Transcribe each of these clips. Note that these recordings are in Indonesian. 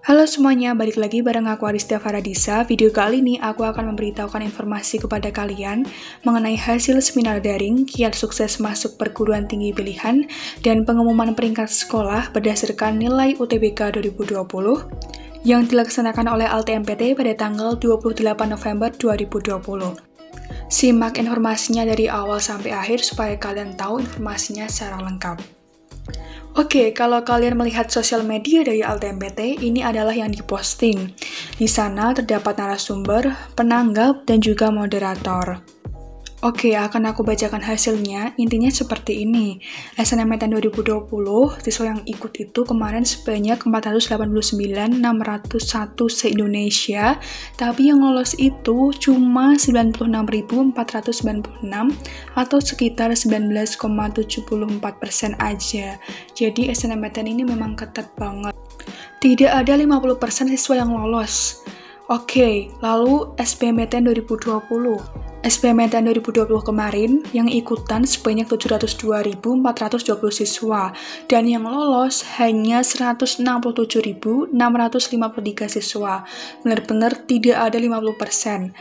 Halo semuanya, balik lagi bareng aku Aristia Faradisa. Video kali ini aku akan memberitahukan informasi kepada kalian mengenai hasil seminar daring kiat sukses masuk perguruan tinggi pilihan dan pengumuman peringkat sekolah berdasarkan nilai UTBK 2020 yang dilaksanakan oleh LTMPT pada tanggal 28 November 2020. Simak informasinya dari awal sampai akhir supaya kalian tahu informasinya secara lengkap. Oke, kalau kalian melihat sosial media dari LTMPT, ini adalah yang diposting. Di sana terdapat narasumber, penanggap, dan juga moderator. Oke, akan aku bacakan hasilnya. Intinya seperti ini. SNMPTN 2020, siswa yang ikut itu kemarin sebanyak 489.601 se-Indonesia, tapi yang lolos itu cuma 96.496 atau sekitar 19,74% aja. Jadi SNMPTN ini memang ketat banget. Tidak ada 50% siswa yang lolos. Oke, lalu SBMPTN 2020. SBMPTN 2020 kemarin yang ikutan sebanyak 702.420 siswa dan yang lolos hanya 167.653 siswa. Benar-benar tidak ada 50%.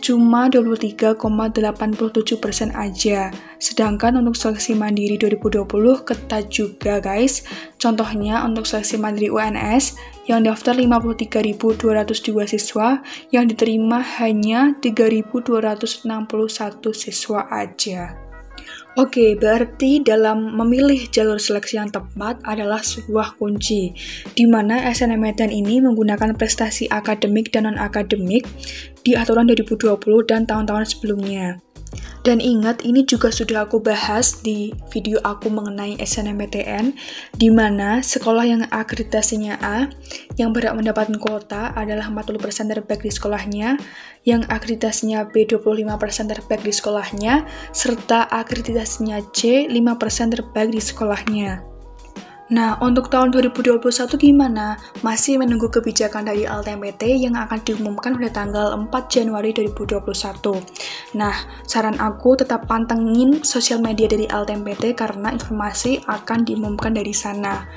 Cuma 23,87% aja. Sedangkan untuk seleksi mandiri 2020 ketat juga guys. Contohnya untuk seleksi mandiri UNS yang daftar 53.202 siswa, yang diterima hanya 3.261 siswa aja. Oke, berarti dalam memilih jalur seleksi yang tepat adalah sebuah kunci, di mana SNMPTN ini menggunakan prestasi akademik dan non-akademik di aturan 2020 dan tahun-tahun sebelumnya. Dan ingat, ini juga sudah aku bahas di video aku mengenai SNMPTN, di mana sekolah yang akreditasinya A, yang berhak mendapatkan kuota adalah 40% terbaik di sekolahnya, yang akreditasinya B 25% terbaik di sekolahnya, serta akreditasinya C 5% terbaik di sekolahnya. Nah, untuk tahun 2021 gimana? Masih menunggu kebijakan dari LTMPT yang akan diumumkan pada tanggal 4 Januari 2021. Nah, saran aku tetap pantengin sosial media dari LTMPT karena informasi akan diumumkan dari sana.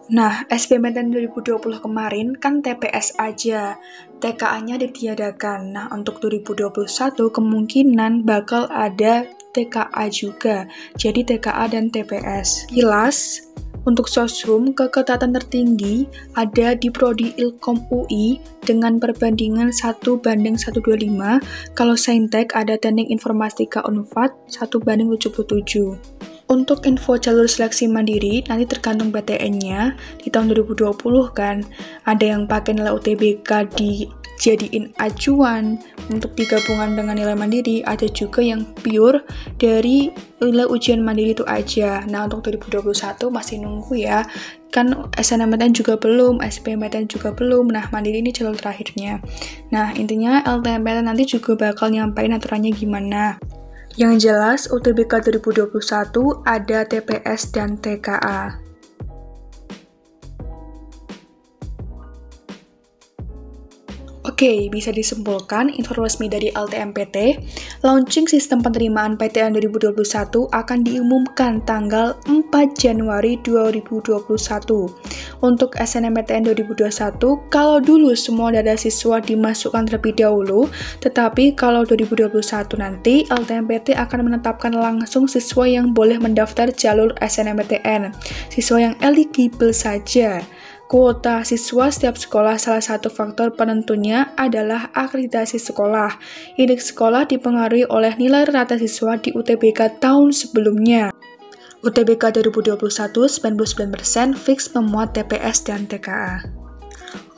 Nah, SBMPTN 2020 kemarin kan TPS aja, TKA-nya ditiadakan. Nah, untuk 2021 kemungkinan bakal ada TKA juga, jadi TKA dan TPS. Kilas, untuk Soshum, keketatan tertinggi ada di Prodi Ilkom UI dengan perbandingan 1:125, kalau Saintek ada Teknik Informatika Unpad 1:77. Untuk info jalur seleksi mandiri, nanti tergantung PTN-nya. Di tahun 2020 kan, ada yang pakai nilai UTBK dijadiin acuan untuk digabungan dengan nilai mandiri, ada juga yang pure dari nilai ujian mandiri itu aja. Nah, untuk 2021 masih nunggu ya. Kan SNMPTN juga belum, SBMPTN juga belum. Nah, mandiri ini jalur terakhirnya. Nah, intinya LTMPTN nanti juga bakal nyampain aturannya gimana. Yang jelas, UTBK 2021 ada TPS dan TKA. Oke, bisa disimpulkan info resmi dari LTMPT, launching sistem penerimaan PTN 2021 akan diumumkan tanggal 4 Januari 2021. Untuk SNMPTN 2021, kalau dulu semua data siswa dimasukkan terlebih dahulu, tetapi kalau 2021 nanti, LTMPT akan menetapkan langsung siswa yang boleh mendaftar jalur SNMPTN, siswa yang eligible saja. Kuota siswa setiap sekolah salah satu faktor penentunya adalah akreditasi sekolah. Indeks sekolah dipengaruhi oleh nilai rata siswa di UTBK tahun sebelumnya. UTBK 2021 99% fix memuat TPS dan TKA.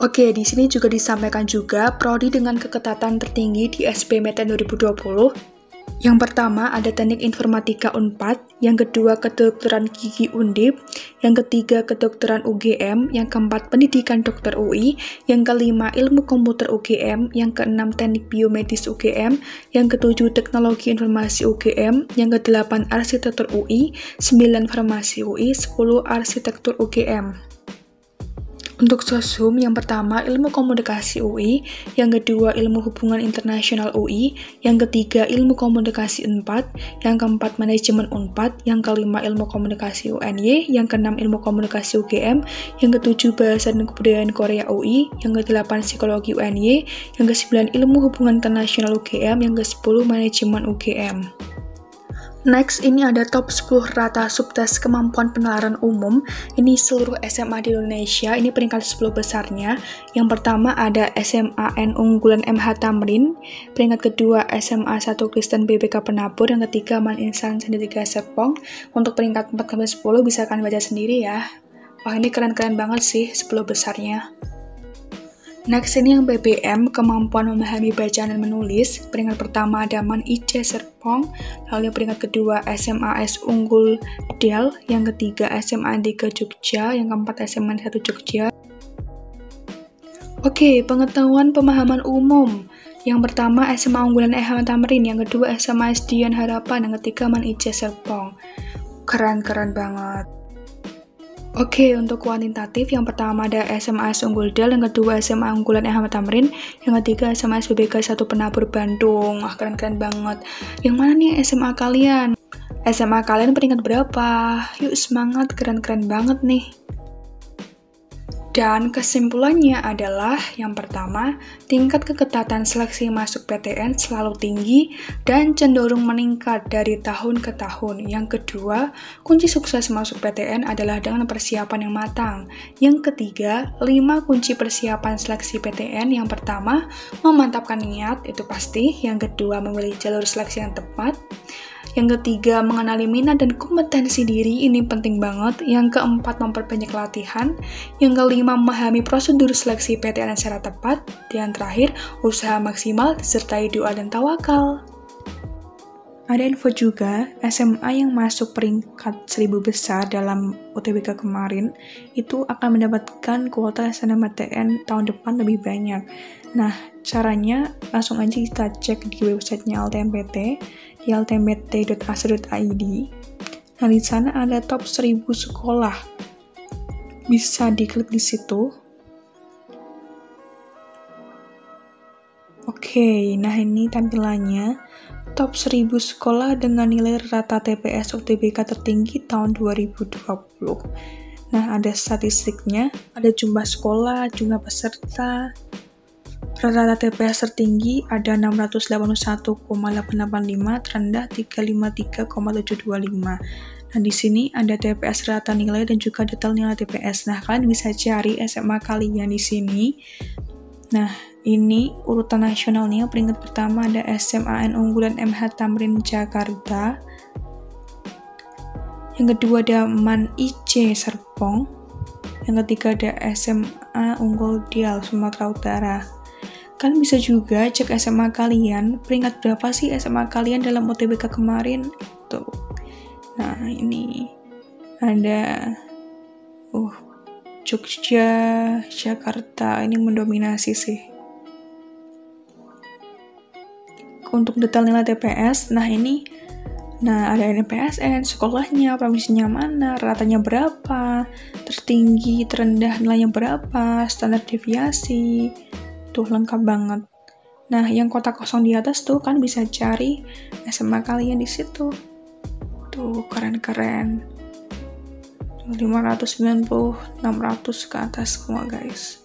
Oke, di sini juga disampaikan juga prodi dengan keketatan tertinggi di SBMPTN 2020. Yang pertama ada Teknik Informatika Unpad, yang kedua Kedokteran Gigi Undip, yang ketiga Kedokteran UGM, yang keempat Pendidikan Dokter UI, yang kelima Ilmu Komputer UGM, yang keenam Teknik Biomedis UGM, yang ketujuh Teknologi Informasi UGM, yang kedelapan Arsitektur UI, 9 Farmasi UI, 10 Arsitektur UGM. Untuk sosum, yang pertama ilmu komunikasi UI, yang kedua ilmu hubungan internasional UI, yang ketiga ilmu komunikasi Unpad, yang keempat manajemen Unpad, yang kelima ilmu komunikasi UNY, yang keenam ilmu komunikasi UGM, yang ketujuh bahasa dan kebudayaan Korea UI, yang kedelapan psikologi UNY, yang kesembilan ilmu hubungan internasional UGM, yang kesepuluh manajemen UGM. Next, ini ada top 10 rata subtes kemampuan penalaran umum. Ini seluruh SMA di Indonesia, ini peringkat 10 besarnya. Yang pertama ada SMAN Unggulan MH Tamrin, peringkat kedua SMA 1 Kristen BPK Penabur, yang ketiga Man Insan Candi 3 Serpong. Untuk peringkat 4-10 bisa kalian baca sendiri ya. Wah, ini keren-keren banget sih 10 besarnya. Next, ini yang BBM, kemampuan memahami bacaan dan menulis. Peringkat pertama ada Man IC Serpong, lalu yang peringkat kedua SMAS Unggul Del, yang ketiga SMA 3 Jogja, yang keempat SMA 1 Jogja. Oke, pengetahuan pemahaman umum. Yang pertama SMA Unggulan MH Tamrin, yang kedua SMA Dian Harapan, yang ketiga Man IC Serpong. Keren-keren banget. Oke, untuk kuantitatif, yang pertama ada SMA Unggul Del, yang kedua SMA Unggulan MH Tamrin, yang ketiga SMA SBBK 1 Penabur Bandung. Wah, keren-keren banget. Yang mana nih SMA kalian? SMA kalian peringkat berapa? Yuk semangat, keren-keren banget nih. Dan kesimpulannya adalah yang pertama, tingkat keketatan seleksi masuk PTN selalu tinggi dan cenderung meningkat dari tahun ke tahun. Yang kedua, kunci sukses masuk PTN adalah dengan persiapan yang matang. Yang ketiga, 5 kunci persiapan seleksi PTN. Yang pertama, memantapkan niat, itu pasti. Yang kedua, memilih jalur seleksi yang tepat. Yang ketiga, mengenali minat dan kompetensi diri, ini penting banget. Yang keempat, memperbanyak latihan. Yang kelima, memahami prosedur seleksi PTN secara tepat. Dan terakhir, usaha maksimal, disertai doa dan tawakal. Ada info juga, SMA yang masuk peringkat 1000 besar dalam UTBK kemarin, itu akan mendapatkan kuota SNMPTN tahun depan lebih banyak. Nah, caranya langsung aja kita cek di websitenya LTMPT, di ltmpt.ac.id. Nah, di sana ada top 1000 sekolah. Bisa diklik di situ. Oke, nah ini tampilannya. Top 1000 sekolah dengan nilai rata TPS UTBK tertinggi tahun 2020. Nah, ada statistiknya, ada jumlah sekolah, jumlah peserta. Rata TPS tertinggi ada 681,885, terendah 353,725. Nah, di sini ada TPS rata nilai dan juga detail nilai TPS. Nah, kalian bisa cari SMA kalian di sini. Nah, ini urutan nasionalnya. Peringkat pertama ada SMAN Unggulan MH Tamrin Jakarta. Yang kedua ada Man IC Serpong. Yang ketiga ada SMA Unggul Del Sumatera Utara. Kalian bisa juga cek SMA kalian, peringkat berapa sih SMA kalian dalam UTBK kemarin? Tuh. Nah, ini ada Jogja, Jakarta, ini mendominasi sih. Untuk detail nilai TPS, nah ada NPSN, sekolahnya, provinsinya mana, ratanya berapa, tertinggi, terendah nilainya berapa, standar deviasi, tuh lengkap banget. Nah, yang kotak kosong di atas tuh kan bisa cari SMA kalian di situ. Tuh keren-keren. 590, 600 ke atas semua guys.